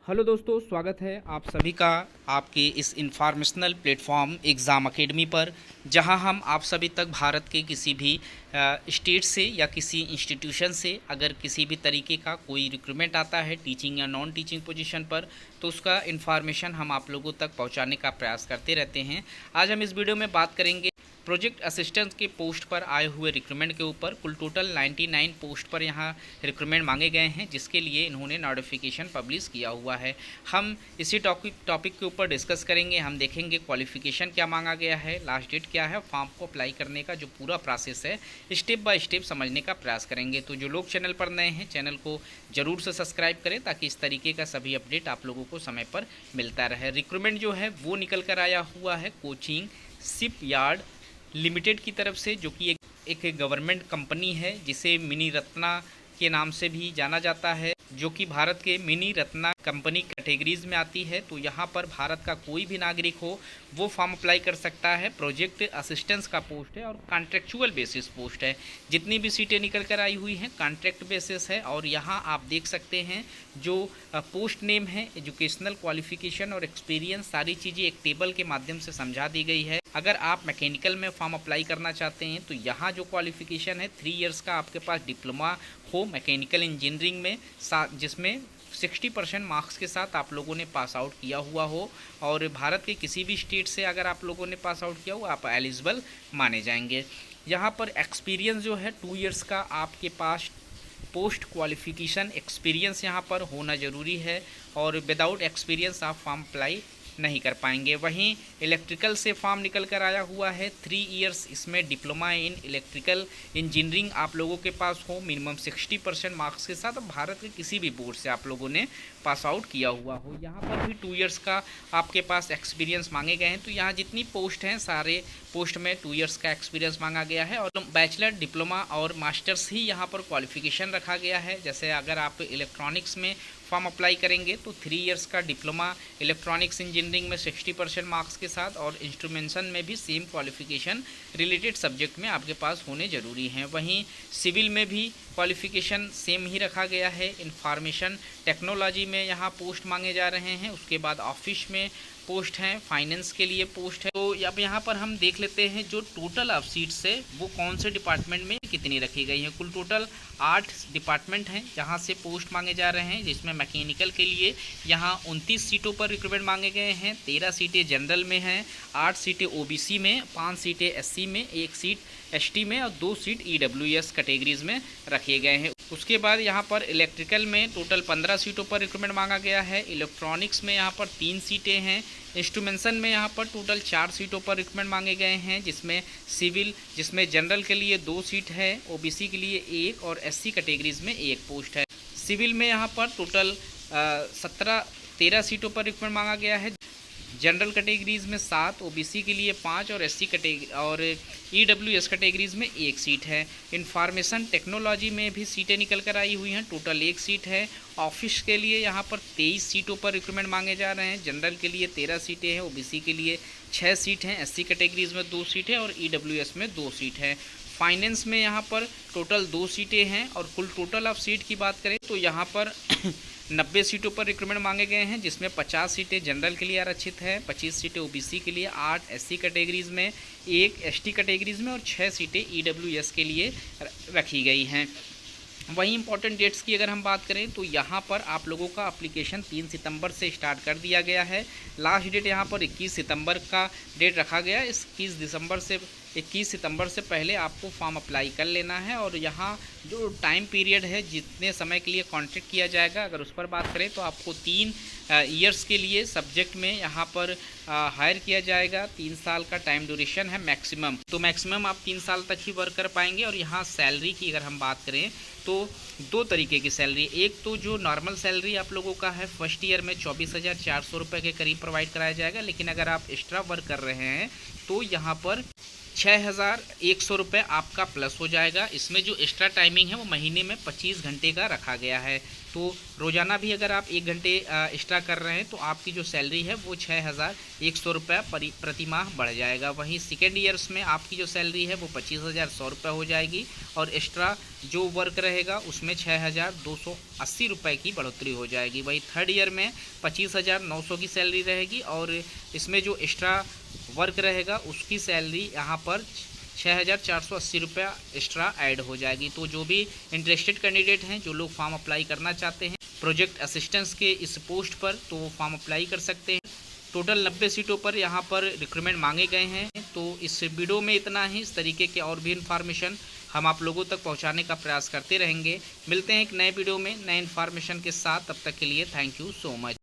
Hello दोस्तों, स्वागत है आप सभी का आपके इस इंफॉर्मेशनल प्लेटफॉर्म एग्ज़ाम अकेडमी पर, जहां हम आप सभी तक भारत के किसी भी स्टेट से या किसी इंस्टीट्यूशन से अगर किसी भी तरीके का कोई रिक्रूटमेंट आता है टीचिंग या नॉन टीचिंग पोजीशन पर, तो उसका इन्फॉर्मेशन हम आप लोगों तक पहुंचाने का प्रयास करते रहते हैं। आज हम इस वीडियो में बात करेंगे प्रोजेक्ट असिस्टेंट के पोस्ट पर आए हुए रिक्रूटमेंट के ऊपर। कुल टोटल 99 पोस्ट पर यहाँ रिक्रूटमेंट मांगे गए हैं, जिसके लिए इन्होंने नोटिफिकेशन पब्लिश किया हुआ है। हम इसी टॉपिक के ऊपर डिस्कस करेंगे। हम देखेंगे क्वालिफिकेशन क्या मांगा गया है, लास्ट डेट क्या है, फॉर्म को अप्लाई करने का जो पूरा प्रोसेस है स्टेप बाय स्टेप समझने का प्रयास करेंगे। तो जो लोग चैनल पर नए हैं, चैनल को ज़रूर से सब्सक्राइब करें ताकि इस तरीके का सभी अपडेट आप लोगों को समय पर मिलता रहे। रिक्रूटमेंट जो है वो निकल कर आया हुआ है कोचिंग शिप यार्ड लिमिटेड की तरफ से, जो कि एक गवर्नमेंट कंपनी है जिसे मिनी रत्ना के नाम से भी जाना जाता है, जो कि भारत के मिनी रत्ना कंपनी कैटेगरीज में आती है। तो यहाँ पर भारत का कोई भी नागरिक हो वो फॉर्म अप्लाई कर सकता है। प्रोजेक्ट असिस्टेंस का पोस्ट है और कॉन्ट्रेक्चुअल बेसिस पोस्ट है। जितनी भी सीटें निकल कर आई हुई हैं कॉन्ट्रैक्ट बेसिस है। और यहाँ आप देख सकते हैं जो पोस्ट नेम है, एजुकेशनल क्वालिफिकेशन और एक्सपीरियंस, सारी चीज़ें एक टेबल के माध्यम से समझा दी गई है। अगर आप मैकेनिकल में फॉर्म अप्लाई करना चाहते हैं तो यहाँ जो क्वालिफिकेशन है 3 इयर्स का आपके पास डिप्लोमा हो मैकेनिकल इंजीनियरिंग में, जिसमें 60% मार्क्स के साथ आप लोगों ने पास आउट किया हुआ हो, और भारत के किसी भी स्टेट से अगर आप लोगों ने पास आउट किया हो आप एलिजिबल माने जाएंगे। यहाँ पर एक्सपीरियंस जो है 2 इयर्स का आपके पास पोस्ट क्वालिफिकेशन एक्सपीरियंस यहाँ पर होना ज़रूरी है, और विदाउट एक्सपीरियंस आप फॉर्म अप्लाई नहीं कर पाएंगे। वहीं इलेक्ट्रिकल से फॉर्म निकल कर आया हुआ है 3 इयर्स, इसमें डिप्लोमा इन इलेक्ट्रिकल इंजीनियरिंग आप लोगों के पास हो मिनिमम 60% मार्क्स के साथ, भारत के किसी भी बोर्ड से आप लोगों ने पास आउट किया हुआ हो। यहाँ पर भी 2 इयर्स का आपके पास एक्सपीरियंस मांगे गए हैं। तो यहाँ जितनी पोस्ट हैं सारे पोस्ट में 2 इयर्स का एक्सपीरियंस मांगा गया है, और बैचलर, डिप्लोमा और मास्टर्स ही यहाँ पर क्वालिफिकेशन रखा गया है। जैसे अगर आप इलेक्ट्रॉनिक्स में फॉर्म अप्लाई करेंगे तो 3 इयर्स का डिप्लोमा इलेक्ट्रॉनिक्स इंजीनियरिंग में 60% मार्क्स के साथ, और इंस्ट्रूमेंटेशन में भी सेम क्वालिफिकेशन रिलेटेड सब्जेक्ट में आपके पास होने ज़रूरी हैं। वहीं सिविल में भी क्वालिफिकेशन सेम ही रखा गया है। इंफॉर्मेशन टेक्नोलॉजी में यहाँ पोस्ट मांगे जा रहे हैं। उसके बाद ऑफिस में पोस्ट हैं, फाइनेंस के लिए पोस्ट है। तो अब यहाँ पर हम देख लेते हैं जो टोटल ऑफ सीट्स है वो कौन से डिपार्टमेंट में कितनी रखी गई हैं। कुल टोटल 8 डिपार्टमेंट हैं जहाँ से पोस्ट मांगे जा रहे हैं, जिसमें मैकेनिकल के लिए यहाँ 29 सीटों पर रिक्रूटमेंट मांगे गए हैं। 13 सीटें जनरल में हैं, 8 सीटें ओबीसी में, 5 सीटें एससी में, 1 सीट एसटी में और 2 सीट ईडब्ल्यूएस कैटेगरीज में रखे गए हैं। उसके बाद यहाँ पर इलेक्ट्रिकल में टोटल 15 सीटों पर रिक्रूटमेंट मांगा गया है। इलेक्ट्रॉनिक्स में यहाँ पर 3 सीटें हैं। इंस्ट्रूमेंटेशन में यहाँ पर टोटल 4 सीटों पर रिक्रूटमेंट मांगे गए हैं, जिसमें सिविल, जिसमें जनरल के लिए 2 सीट है, ओबीसी के लिए 1 और एससी कैटेगरीज में 1 पोस्ट है। सिविल में यहाँ पर टोटल 13 सीटों पर रिक्रूटमेंट मांगा गया है। जनरल कैटेगरीज में 7, ओबीसी के लिए 5 और एससी कैटेगरी और ईडब्ल्यूएस कैटेगरीज में 1 सीट है। इंफॉर्मेशन टेक्नोलॉजी में भी सीटें निकल कर आई हुई हैं, टोटल 1 सीट है। ऑफिस के लिए यहाँ पर 23 सीटों पर रिक्रूटमेंट मांगे जा रहे हैं। जनरल के लिए 13 सीटें हैं, ओबीसी के लिए 6 सीट हैं, एससी कैटेगरीज में 2 सीट है और ईडब्ल्यूएस में 2 सीट है। फाइनेंस में यहाँ पर टोटल 2 सीटें हैं, और कुल टोटल ऑफ सीट की बात करें तो यहाँ पर 90 सीटों पर रिक्रूटमेंट मांगे गए हैं, जिसमें 50 सीटें जनरल के लिए आरक्षित है, 25 सीटें ओबीसी के लिए, 8 एससी कैटेगरीज में, 1 एसटी कैटेगरीज में और 6 सीटें ईडब्ल्यूएस के लिए रखी गई हैं। वहीं इंपॉर्टेंट डेट्स की अगर हम बात करें तो यहाँ पर आप लोगों का एप्लीकेशन 3 सितंबर से स्टार्ट कर दिया गया है। लास्ट डेट यहाँ पर 21 सितंबर का डेट रखा गया है। 21 सितंबर से पहले आपको फॉर्म अप्लाई कर लेना है। और यहाँ जो टाइम पीरियड है, जितने समय के लिए कॉन्ट्रैक्ट किया जाएगा, अगर उस पर बात करें तो आपको 3 ईयर्स के लिए सब्जेक्ट में यहाँ पर हायर किया जाएगा। 3 साल का टाइम ड्यूरेशन है मैक्सिमम, तो मैक्सिमम आप 3 साल तक ही वर्क कर पाएंगे। और यहाँ सैलरी की अगर हम बात करें तो 2 तरीके की सैलरी, एक तो जो नॉर्मल सैलरी आप लोगों का है फर्स्ट ईयर में 24,400 रुपये के करीब प्रोवाइड कराया जाएगा। लेकिन अगर आप एक्स्ट्रा वर्क कर रहे हैं तो यहाँ पर 6,100 रुपये आपका प्लस हो जाएगा। इसमें जो एक्स्ट्रा टाइमिंग है वो महीने में 25 घंटे का रखा गया है। तो रोज़ाना भी अगर आप 1 घंटे एक्स्ट्रा कर रहे हैं तो आपकी जो सैलरी है वो 6,100 रुपये प्रति माह बढ़ जाएगा। वहीं सेकेंड ईयर्स में आपकी जो सैलरी है वो 25,100 रुपये हो जाएगी और एक्स्ट्रा जो वर्क रहेगा उसमें 6,280 रुपये की बढ़ोतरी हो जाएगी। वही थर्ड ईयर में 25,900 की सैलरी रहेगी और इसमें जो एक्स्ट्रा वर्क रहेगा उसकी सैलरी यहाँ पर 6,480 रुपया एक्स्ट्रा ऐड हो जाएगी। तो जो भी इंटरेस्टेड कैंडिडेट हैं, जो लोग फॉर्म अप्लाई करना चाहते हैं प्रोजेक्ट असिस्टेंस के इस पोस्ट पर, तो वो फॉर्म अप्लाई कर सकते हैं। टोटल 90 सीटों पर यहाँ पर रिक्रूटमेंट मांगे गए हैं। तो इस वीडियो में इतना ही। इस तरीके के और भी इन्फॉर्मेशन हम आप लोगों तक पहुँचाने का प्रयास करते रहेंगे। मिलते हैं एक नए वीडियो में नए इन्फॉर्मेशन के साथ। तब तक के लिए थैंक यू सो मच।